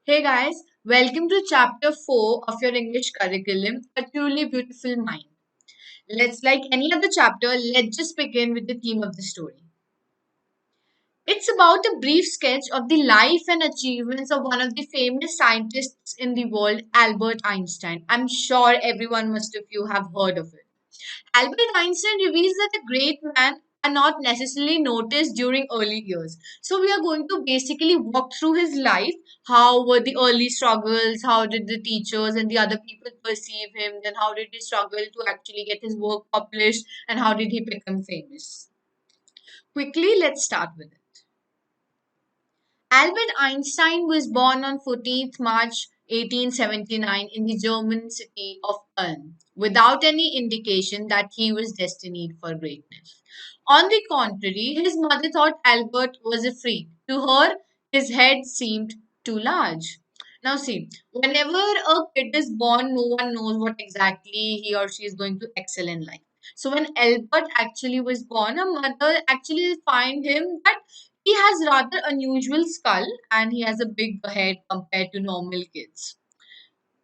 Hey guys, welcome to chapter 4 of your English curriculum, A Truly Beautiful Mind. Like any other chapter, let's just begin with the theme of the story. It's about a brief sketch of the life and achievements of one of the famous scientists in the world, Albert Einstein. I'm sure everyone must of you have heard of it. Albert Einstein reveals that a great man are not necessarily noticed during early years. So we are going to basically walk through his life. How were the early struggles? How did the teachers and the other people perceive him? Then how did he struggle to actually get his work published? And how did he become famous? Quickly, let's start with it. Albert Einstein was born on 14th March 1879 in the German city of Ulm, without any indication that he was destined for greatness. On the contrary, his mother thought Albert was a freak. To her, his head seemed too large. Now, see, whenever a kid is born, no one knows what exactly he or she is going to excel in life. So, when Albert actually was born, a mother actually find him that he has rather unusual skull and he has a big head compared to normal kids.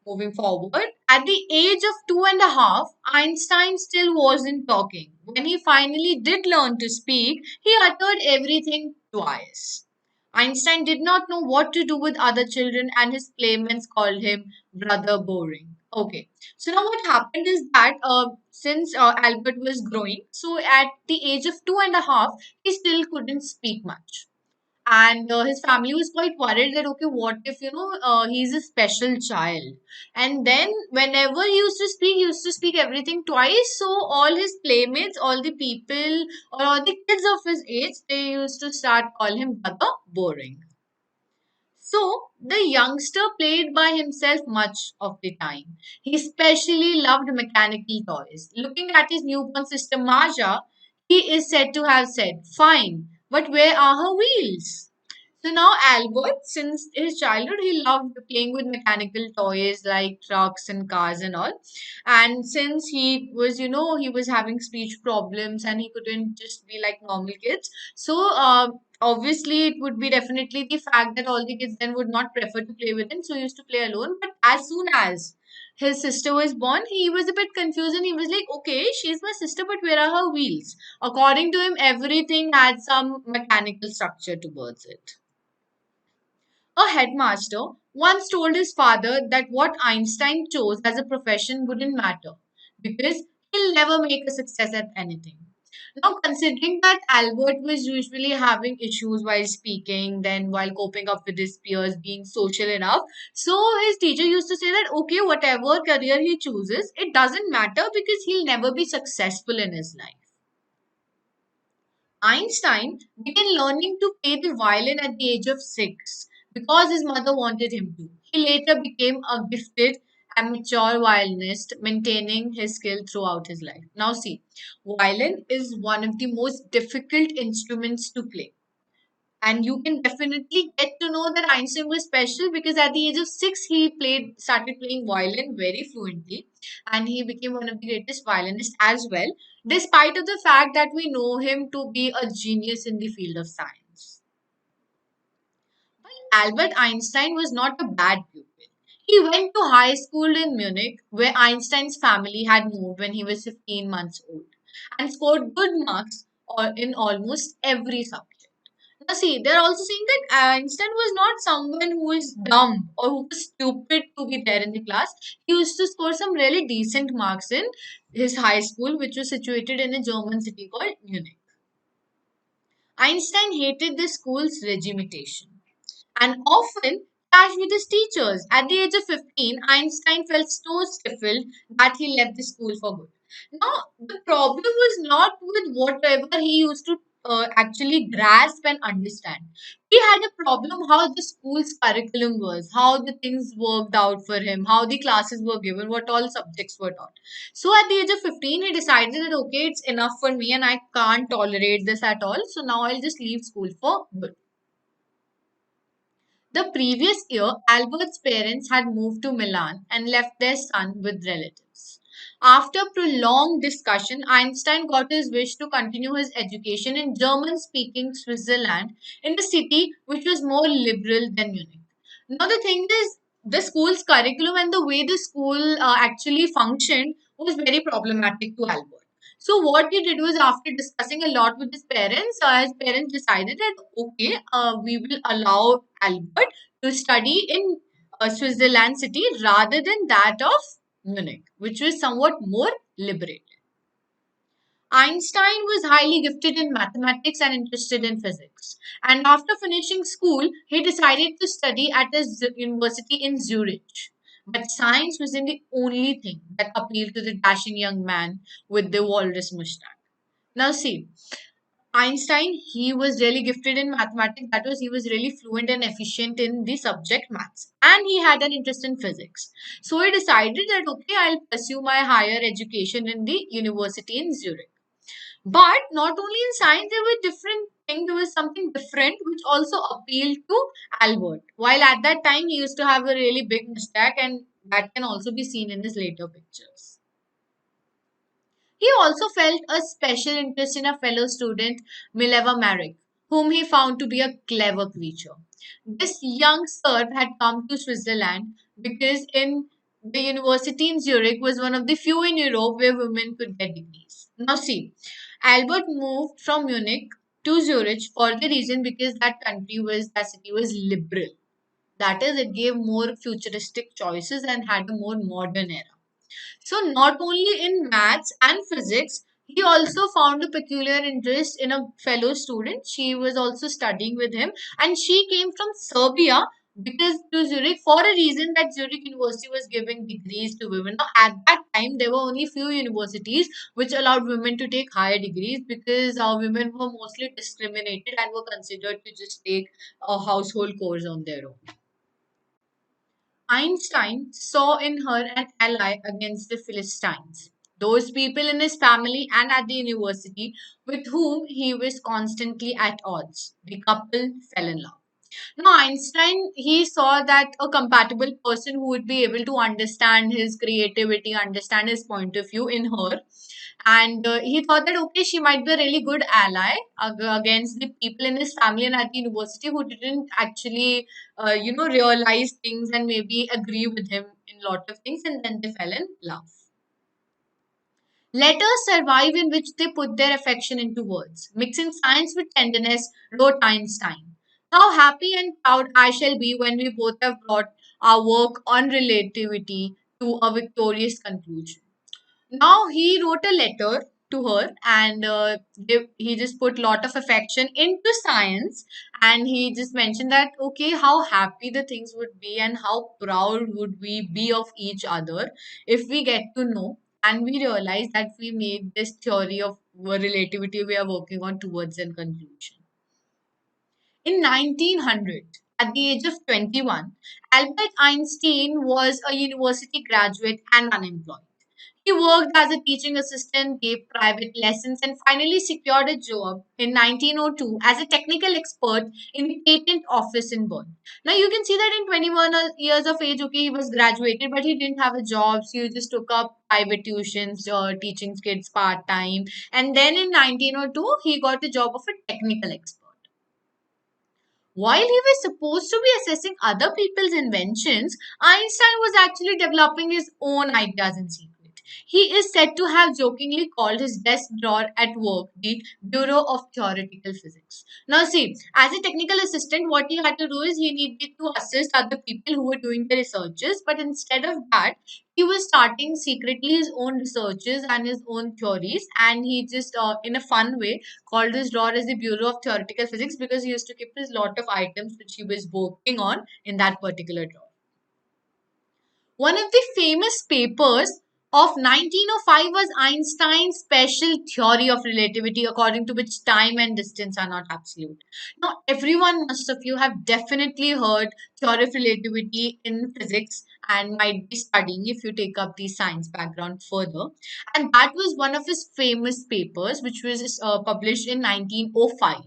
Moving forward, at the age of 2.5, Einstein still wasn't talking. When he finally did learn to speak, he uttered everything twice. Einstein did not know what to do with other children, and his playmates called him Brother Boring. Okay, so now what happened is that since Albert was growing, so at the age of 2.5, he still couldn't speak much, and his family was quite worried that okay, what if he's a special child, and then whenever he used to speak everything twice, so all his playmates, all the people, or all the kids of his age, they used to start call him Brother Boring. So the youngster played by himself much of the time. He especially loved mechanical toys. Looking at his newborn sister Marja, he is said to have said, "Fine, but where are her wheels?" So now Albert, since his childhood, he loved playing with mechanical toys like trucks and cars and all. And since he was, he was having speech problems and he couldn't just be like normal kids. So obviously it would be definitely the fact that all the kids then would not prefer to play with him. So he used to play alone. But as soon as his sister was born, he was a bit confused and he was like, okay, she's my sister, but where are her wheels? According to him, everything had some mechanical structure towards it. A headmaster once told his father that what Einstein chose as a profession wouldn't matter because he'll never make a success at anything. Now, considering that Albert was usually having issues while speaking, then while coping up with his peers, being social enough, so his teacher used to say that okay, whatever career he chooses, it doesn't matter because he'll never be successful in his life. Einstein began learning to play the violin at the age of 6 because his mother wanted him to. He later became a gifted amateur violinist, maintaining his skill throughout his life. Now, see, violin is one of the most difficult instruments to play. And you can definitely get to know that Einstein was special because at the age of 6, started playing violin very fluently, and he became one of the greatest violinists as well, despite of the fact that we know him to be a genius in the field of science. Albert Einstein was not a bad pupil. He went to high school in Munich, where Einstein's family had moved when he was 15 months old, and scored good marks in almost every subject. Now, see, they're also saying that Einstein was not someone who is dumb or who was stupid to be there in the class. He used to score some really decent marks in his high school, which was situated in a German city called Munich. Einstein hated the school's regimentation and often clashed with his teachers. At the age of 15, Einstein felt so stifled that he left the school for good. Now, the problem was not with whatever he used to actually grasp and understand. He had a problem how the school's curriculum was, how the things worked out for him, how the classes were given, what all subjects were taught. So at the age of 15, he decided that okay, it's enough for me and I can't tolerate this at all. So now I'll just leave school for good. The previous year, Albert's parents had moved to Milan and left their son with relatives. After prolonged discussion, Einstein got his wish to continue his education in German speaking Switzerland in a city which was more liberal than Munich. Now, the thing is, the school's curriculum and the way the school actually functioned was very problematic to Albert. So, what he did was, after discussing a lot with his parents decided that okay, we will allow Albert to study in Switzerland city rather than that of Munich, which was somewhat more liberated. Einstein was highly gifted in mathematics and interested in physics. And after finishing school, he decided to study at a university in Zurich. But science wasn't the only thing that appealed to the dashing young man with the walrus mustache. Now, see, Einstein, he was really gifted in mathematics. That was, he was really fluent and efficient in the subject maths. And he had an interest in physics. So he decided that, okay, I'll pursue my higher education in the university in Zurich. But not only in science, there were different things. There was something different which also appealed to Albert. While at that time he used to have a really big mustache, and that can also be seen in his later pictures. He also felt a special interest in a fellow student, Mileva Marek, whom he found to be a clever creature. This young Serb had come to Switzerland because in the university in Zurich was one of the few in Europe where women could get degrees. Now see, Albert moved from Munich to Zurich for the reason because that city was liberal. That is, it gave more futuristic choices and had a more modern era. So, not only in maths and physics, he also found a peculiar interest in a fellow student. She was also studying with him, and she came from Serbia because to Zurich for a reason that Zurich University was giving degrees to women. Now, at that time, there were only few universities which allowed women to take higher degrees because women were mostly discriminated and were considered to just take a household course on their own. Einstein saw in her an ally against the Philistines, those people in his family and at the university with whom he was constantly at odds. The couple fell in love. Now, Einstein, he saw that a compatible person who would be able to understand his creativity, understand his point of view in her. And he thought that, okay, she might be a really good ally against the people in his family and at the university who didn't actually, realize things and maybe agree with him in a lot of things. And then they fell in love. Letters survive in which they put their affection into words. Mixing science with tenderness, wrote Einstein. How happy and proud I shall be when we both have brought our work on relativity to a victorious conclusion. Now he wrote a letter to her, and he just put lot of affection into science, and he just mentioned that okay, how happy the things would be and how proud would we be of each other if we get to know and we realize that we made this theory of relativity we are working on towards a conclusion. In 1900, at the age of 21, Albert Einstein was a university graduate and unemployed. He worked as a teaching assistant, gave private lessons, and finally secured a job in 1902 as a technical expert in the patent office in Bern. Now, you can see that in 21 years of age, okay, he was graduated, but he didn't have a job, so he just took up private tuitions, teaching kids part time. And then in 1902, he got the job of a technical expert. While he was supposed to be assessing other people's inventions, Einstein was actually developing his own ideas in secret. He is said to have jokingly called his desk drawer at work the Bureau of Theoretical Physics. Now, see, as a technical assistant, what he had to do is he needed to assist other people who were doing the researches, but instead of that, he was starting secretly his own researches and his own theories, and he just, in a fun way, called his drawer as the Bureau of Theoretical Physics because he used to keep his lot of items which he was working on in that particular drawer. One of the famous papers of 1905 was Einstein's special theory of relativity, according to which time and distance are not absolute. Now, everyone, most of you have definitely heard theory of relativity in physics and might be studying if you take up the science background further. And that was one of his famous papers, which was published in 1905.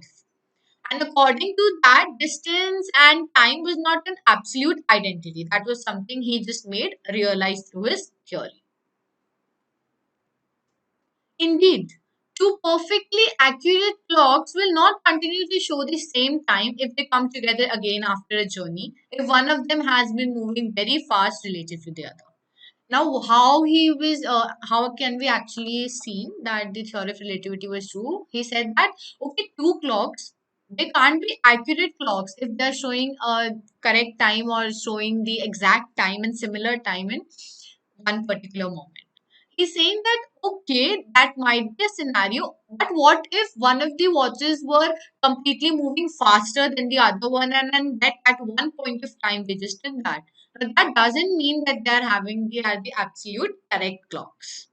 And according to that, distance and time was not an absolute identity. That was something he just made realize through his theory. Indeed, Two perfectly accurate clocks will not continue to show the same time if they come together again after a journey, if one of them has been moving very fast relative to the other. Now, how can we actually see that the theory of relativity was true? He said that, okay, two clocks, they can't be accurate clocks if they're showing a correct time or showing the exact time and similar time in one particular moment. He's saying that, okay, that might be a scenario, but what if one of the watches were completely moving faster than the other one, and that at one point of time they just did that? But that doesn't mean that they're having the absolute correct clocks.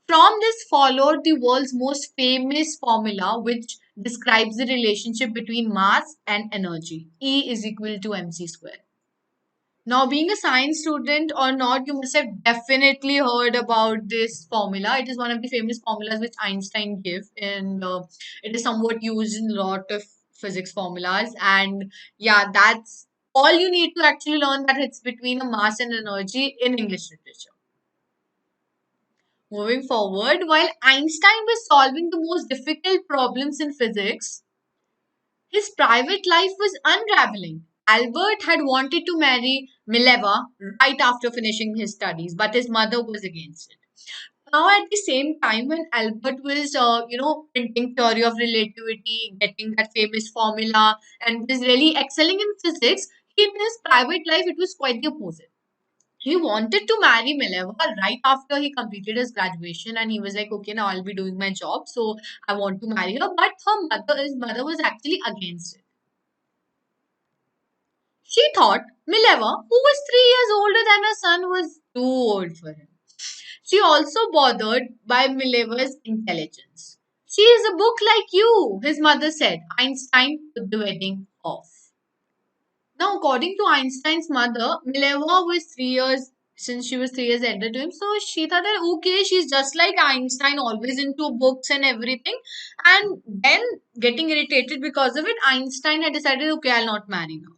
From this followed the world's most famous formula, which describes the relationship between mass and energy. E is equal to mc square. Now, being a science student or not, you must have definitely heard about this formula. It is one of the famous formulas which Einstein gave, and it is somewhat used in a lot of physics formulas. And yeah, that's all you need to actually learn, that it's between a mass and energy in English literature. Moving forward, while Einstein was solving the most difficult problems in physics, his private life was unraveling. Albert had wanted to marry Mileva right after finishing his studies, but his mother was against it. Now, at the same time, when Albert was, printing theory of relativity, getting that famous formula, and was really excelling in physics, in his private life, it was quite the opposite. He wanted to marry Mileva right after he completed his graduation, and he was like, "Okay, now I'll be doing my job, so I want to marry her." But his mother was actually against it. She thought Mileva, who was 3 years older than her son, was too old for him. She also bothered by Mileva's intelligence. She is a book like you, his mother said. Einstein put the wedding off. Now, according to Einstein's mother, Mileva was 3 years since she was 3 years elder to him. So she thought that okay, she's just like Einstein, always into books and everything. And then getting irritated because of it, Einstein had decided, okay, I'll not marry now.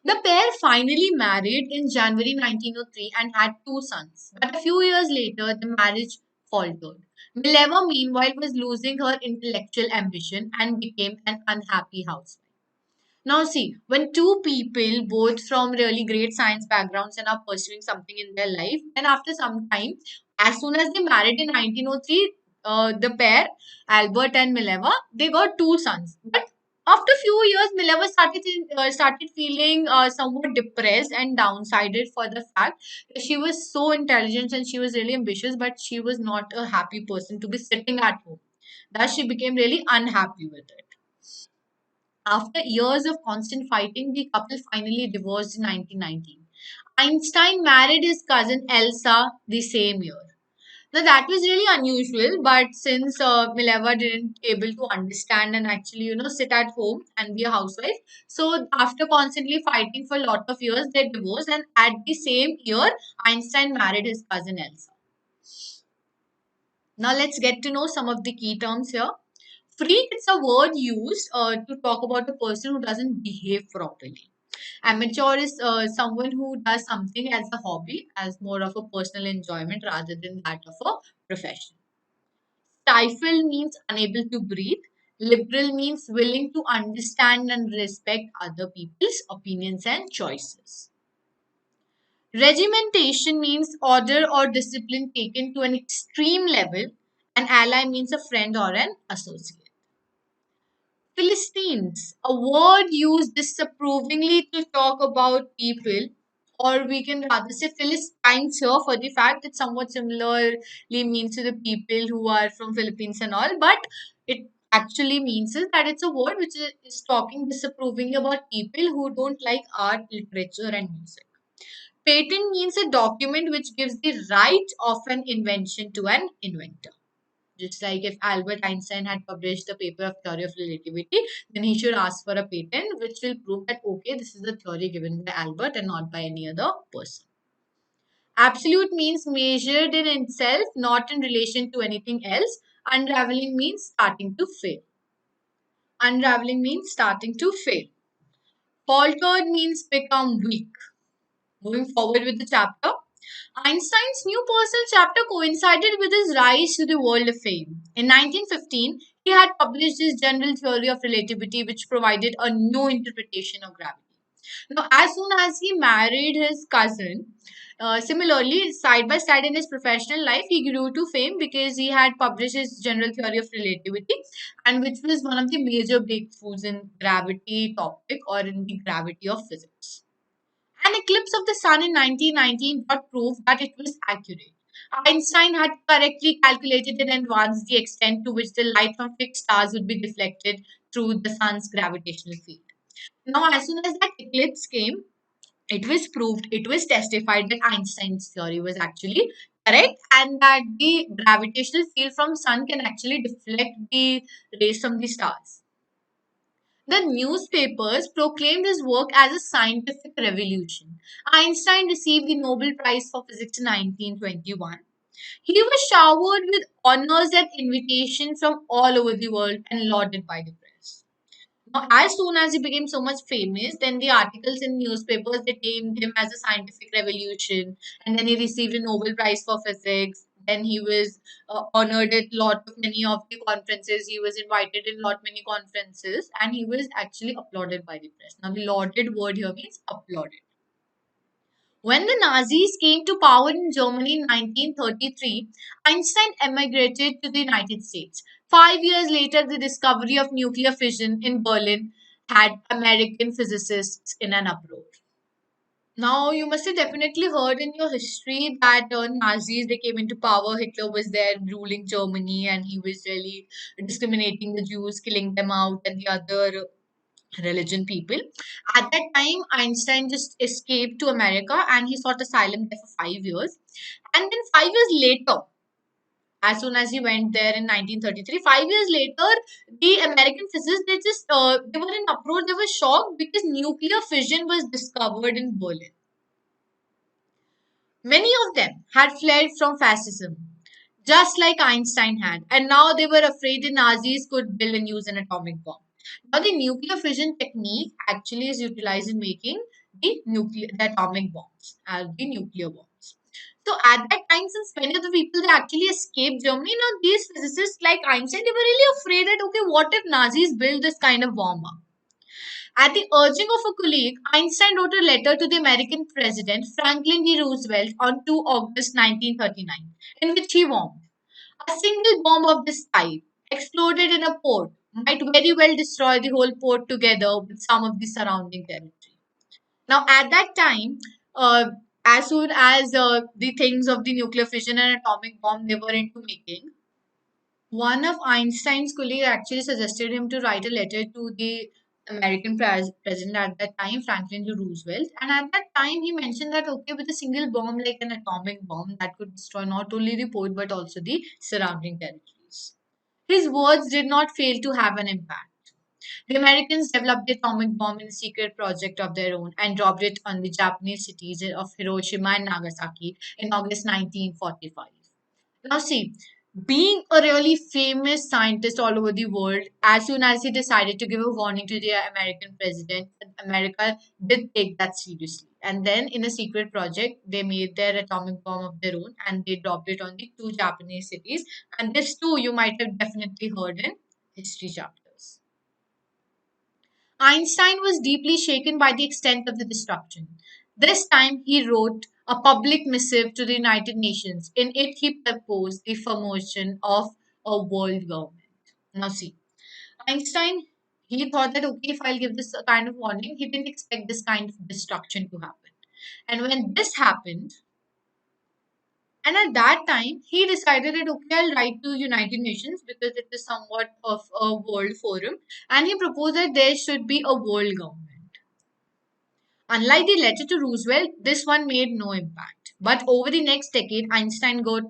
The pair finally married in January 1903 and had two sons. But a few years later, the marriage faltered. Mileva, meanwhile, was losing her intellectual ambition and became an unhappy housewife. Now, see, when two people, both from really great science backgrounds and are pursuing something in their life, then after some time, as soon as they married in 1903, the pair, Albert and Mileva, they got two sons. But after few years, Mileva started feeling somewhat depressed and downsided for the fact that she was so intelligent and she was really ambitious, but she was not a happy person to be sitting at home. Thus, she became really unhappy with it. After years of constant fighting, the couple finally divorced in 1919. Einstein married his cousin Elsa the same year. Now that was really unusual, but since Mileva didn't able to understand and actually, sit at home and be a housewife, so after constantly fighting for a lot of years, they divorced, and at the same year, Einstein married his cousin Elsa. Now let's get to know some of the key terms here. Freak, it's a word used to talk about a person who doesn't behave properly. Amateur is someone who does something as a hobby, as more of a personal enjoyment rather than that of a profession. Stifle means unable to breathe. Liberal means willing to understand and respect other people's opinions and choices. Regimentation means order or discipline taken to an extreme level. An ally means a friend or an associate. Philistines, a word used disapprovingly to talk about people, or we can rather say Philistines here for the fact it somewhat similarly means to the people who are from Philippines and all, but it actually means is that it's a word which is talking disapprovingly about people who don't like art, literature, and music. Patent means a document which gives the right of an invention to an inventor. Just like if Albert Einstein had published the paper of theory of relativity, then he should ask for a patent which will prove that okay, this is the theory given by Albert and not by any other person. Absolute means measured in itself, not in relation to anything else. Unraveling means starting to fail. Unraveling means starting to fail. Faltered means become weak. Moving forward with the chapter, Einstein's new personal chapter coincided with his rise to the world of fame. In 1915, he had published his general theory of relativity, which provided a new interpretation of gravity. Now, as soon as he married his cousin, similarly, side by side in his professional life, he grew to fame because he had published his general theory of relativity, and which was one of the major breakthroughs in gravity topic or in the gravity of physics. An eclipse of the sun in 1919 brought proof that it was accurate. Einstein had correctly calculated in advance the extent to which the light from fixed stars would be deflected through the sun's gravitational field. Now, as soon as that eclipse came, it was proved, it was testified that Einstein's theory was actually correct and that the gravitational field from sun can actually deflect the rays from the stars. The newspapers proclaimed his work as a scientific revolution. Einstein received the Nobel Prize for Physics in 1921. He was showered with honors and invitations from all over the world and lauded by the press. Now, as soon as he became so much famous, then the articles in newspapers they named him as a scientific revolution, and then he received a Nobel Prize for physics. Then he was honored at lot of many of the conferences. He was invited in lot many conferences, and he was actually applauded by the press. Now, the lauded word here means applauded. When the Nazis came to power in Germany in 1933, Einstein emigrated to the United States. 5 years later, the discovery of nuclear fission in Berlin had American physicists in an uproar. Now, you must have definitely heard in your history that Nazis they came into power. Hitler was there ruling Germany, and he was really discriminating the Jews, killing them out, and the other religion people. At that time, Einstein just escaped to America and he sought asylum there for 5 years. And then 5 years later, as soon as he went there in 1933, 5 years later, the American physicists they were in uproar. They were shocked because nuclear fission was discovered in Berlin. Many of them had fled from fascism, just like Einstein had, and now they were afraid the Nazis could build and use an atomic bomb. Now, the nuclear fission technique actually is utilized in making the atomic bombs, the nuclear bombs. So, at that time, since many of the people they actually escaped Germany, now these physicists like Einstein they were really afraid that okay, what if Nazis build this kind of bomb? At the urging of a colleague, Einstein wrote a letter to the American President Franklin D. Roosevelt on 2 August 1939, in which he warned a single bomb of this type exploded in a port might very well destroy the whole port together with some of the surrounding territory. Now, at that time, uh, as soon as the things of the nuclear fission and atomic bomb they were into making, one of Einstein's colleagues actually suggested him to write a letter to the American president at that time, Franklin D. Roosevelt. And at that time, he mentioned that, okay, with a single bomb like an atomic bomb, that could destroy not only the port but also the surrounding territories. His words did not fail to have an impact. The Americans developed the atomic bomb in a secret project of their own and dropped it on the Japanese cities of Hiroshima and Nagasaki in August 1945. Now, see, being a really famous scientist all over the world, as soon as he decided to give a warning to the American president, America did take that seriously. And then, in a secret project, they made their atomic bomb of their own and they dropped it on the two Japanese cities. And this too, you might have definitely heard in history chapters. Einstein was deeply shaken by the extent of the destruction. This time he wrote a public missive to the United Nations. In it, he proposed the formation of a world government. Now, see, Einstein, he thought that, okay, if I'll give this a kind of warning, he didn't expect this kind of destruction to happen. And when this happened, and at that time, he decided that, okay, I'll write to United Nations because it is somewhat of a world forum. And he proposed that there should be a world government. Unlike the letter to Roosevelt, this one made no impact. But over the next decade, Einstein got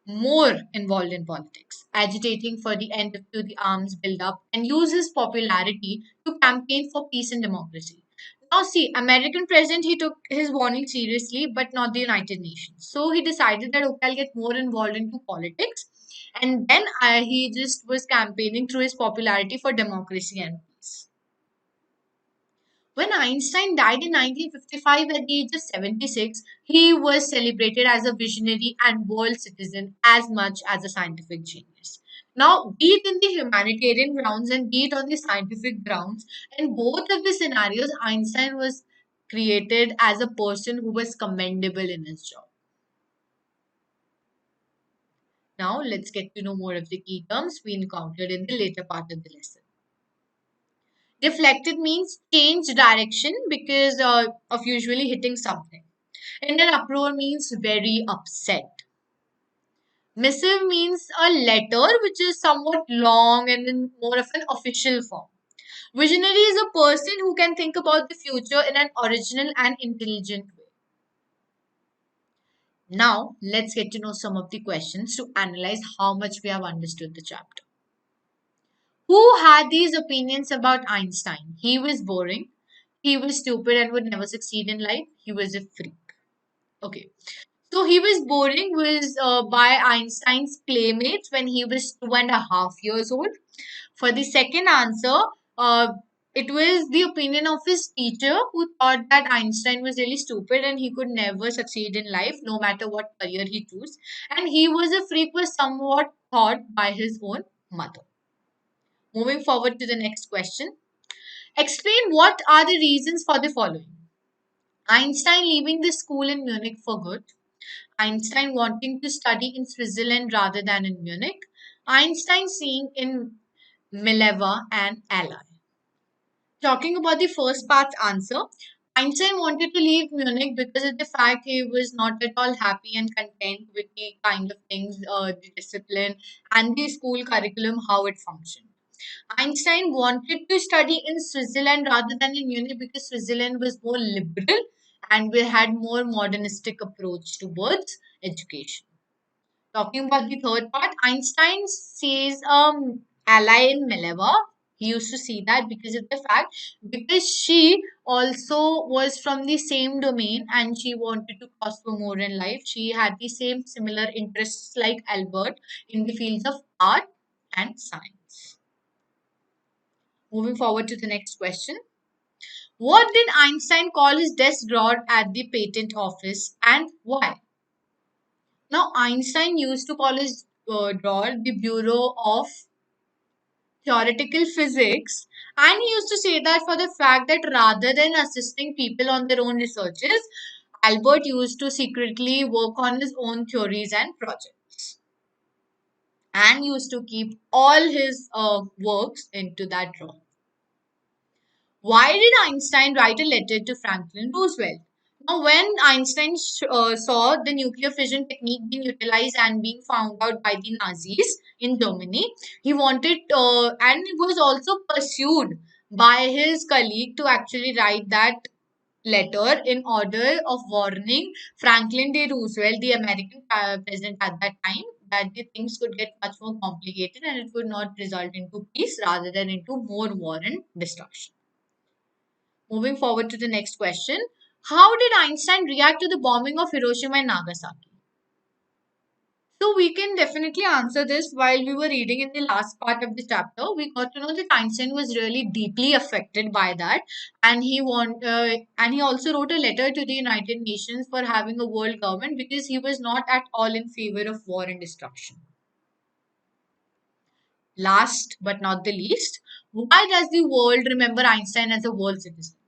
more involved in politics, agitating for the end to the arms buildup and used his popularity to campaign for peace and democracy. Now, see, American president he took his warning seriously, but not the United Nations. So he decided that okay, I'll get more involved into politics, and then he just was campaigning through his popularity for democracy and peace. When Einstein died in 1955 at the age of 76, he was celebrated as a visionary and world citizen as much as a scientific genius. Now, be it in the humanitarian grounds and be it on the scientific grounds, in both of the scenarios, Einstein was created as a person who was commendable in his job. Now, let's get to know more of the key terms we encountered in the later part of the lesson. Deflected means change direction because of usually hitting something. In an uproar means very upset. Missive means a letter which is somewhat long and in more of an official form. Visionary is a person who can think about the future in an original and intelligent way. Now, let's get to know some of the questions to analyze how much we have understood the chapter. Who had these opinions about Einstein? He was boring, he was stupid and would never succeed in life, he was a freak. Okay. So he was boring was by Einstein's playmates when he was 2.5 years old. For the second answer, uh, it was the opinion of his teacher who thought that Einstein was really stupid and he could never succeed in life no matter what career he chose. And he was a freak was somewhat thought by his own mother. Moving forward to the next question. Explain what are the reasons for the following. Einstein leaving the school in Munich for good. Einstein wanting to study in Switzerland rather than in Munich. Einstein seeing in Mileva an ally. Talking about the first part's answer, Einstein wanted to leave Munich because of the fact he was not at all happy and content with the kind of things, the discipline, and the school curriculum, how it functioned. Einstein wanted to study in Switzerland rather than in Munich because Switzerland was more liberal and we had more modernistic approach towards education. Talking about the third part, Einstein sees ally in Mileva. He used to see that because of the fact because she also was from the same domain and she wanted to prosper more in life. She had the same similar interests like Albert in the fields of art and science. Moving forward to the next question. What did Einstein call his desk drawer at the patent office and why? Now, Einstein used to call his drawer the Bureau of Theoretical Physics, and he used to say that for the fact that rather than assisting people on their own researches, Albert used to secretly work on his own theories and projects and used to keep all his works into that drawer. Why did Einstein write a letter to Franklin Roosevelt? Now, when Einstein saw the nuclear fission technique being utilized and being found out by the Nazis in Germany, he wanted, and he was also pursued by his colleague to actually write that letter in order of warning Franklin D. Roosevelt, the American president at that time, that the things could get much more complicated and it would not result into peace rather than into more war and destruction. Moving forward to the next question. How did Einstein react to the bombing of Hiroshima and Nagasaki? So we can definitely answer this while we were reading in the last part of the chapter. We got to know that Einstein was really deeply affected by that, and and he also wrote a letter to the United Nations for having a world government because he was not at all in favor of war and destruction. Last but not the least, why does the world remember Einstein as a world citizen?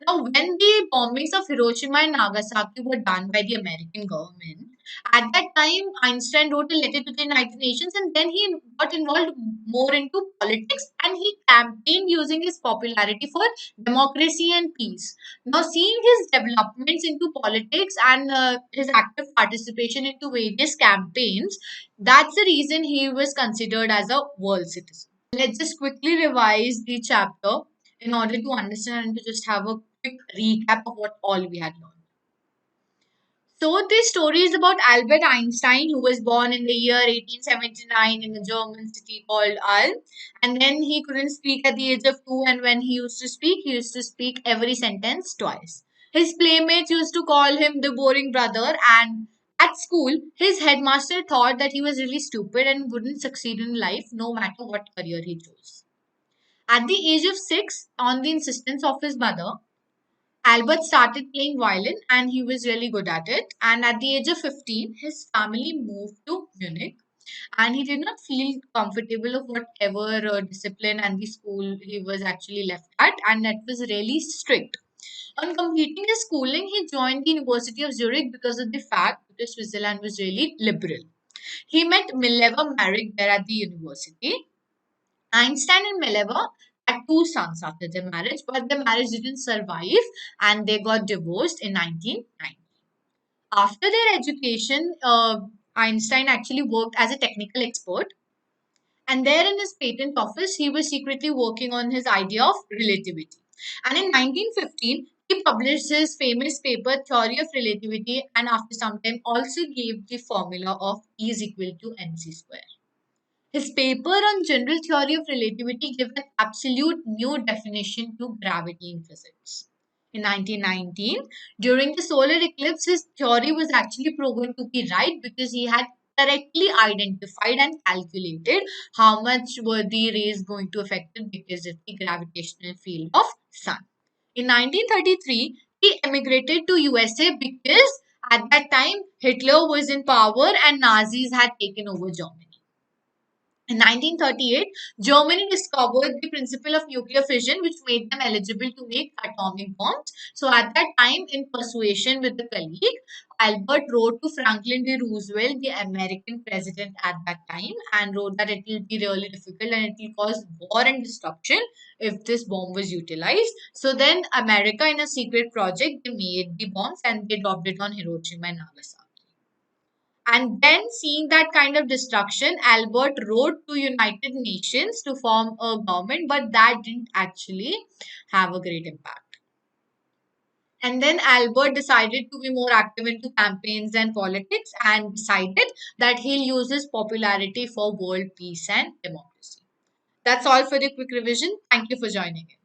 Now, when the bombings of Hiroshima and Nagasaki were done by the American government, at that time Einstein wrote a letter to the United Nations and then he got involved more into politics and he campaigned using his popularity for democracy and peace. Now, seeing his developments into politics and his active participation into various campaigns, that's the reason he was considered as a world citizen. Let's just quickly revise the chapter in order to understand and to just have a quick recap of what all we had learned. So, this story is about Albert Einstein, who was born in the year 1879 in a German city called Ulm. And then he couldn't speak at the age of 2. And when he used to speak every sentence twice. His playmates used to call him the boring brother. And at school, his headmaster thought that he was really stupid and wouldn't succeed in life no matter what career he chose. At the age of 6, on the insistence of his mother, Albert started playing violin and he was really good at it. And at the age of 15, his family moved to Munich. and he did not feel comfortable of whatever discipline and the school he was actually left at, and that was really strict. On completing his schooling, he joined the University of Zurich because of the fact that Switzerland was really liberal. He met Mileva Maric there at the university. Einstein and Mileva had two sons after their marriage, but the marriage didn't survive and they got divorced in 1990. After their education, Einstein actually worked as a technical expert, and there in his patent office, he was secretly working on his idea of relativity. And in 1915, he published his famous paper, Theory of Relativity, and after some time also gave the formula of E is equal to mc square. His paper on general theory of relativity gave an absolute new definition to gravity in physics. In 1919, during the solar eclipse, his theory was actually proven to be right because he had correctly identified and calculated how much were the rays going to affect it because of the gravitational field of sun. In 1933, he emigrated to USA because at that time Hitler was in power and Nazis had taken over Germany. In 1938, Germany discovered the principle of nuclear fission, which made them eligible to make atomic bombs. So, at that time, in persuasion with a colleague, Albert wrote to Franklin D. Roosevelt, the American president at that time, and wrote that it will be really difficult and it will cause war and destruction if this bomb was utilized. So, then America, in a secret project, they made the bombs and they dropped it on Hiroshima and Nagasaki. And then seeing that kind of destruction, Albert wrote to United Nations to form a government, but that didn't actually have a great impact. And then Albert decided to be more active into campaigns and politics and decided that he'll use his popularity for world peace and democracy. That's all for the quick revision. Thank you for joining in.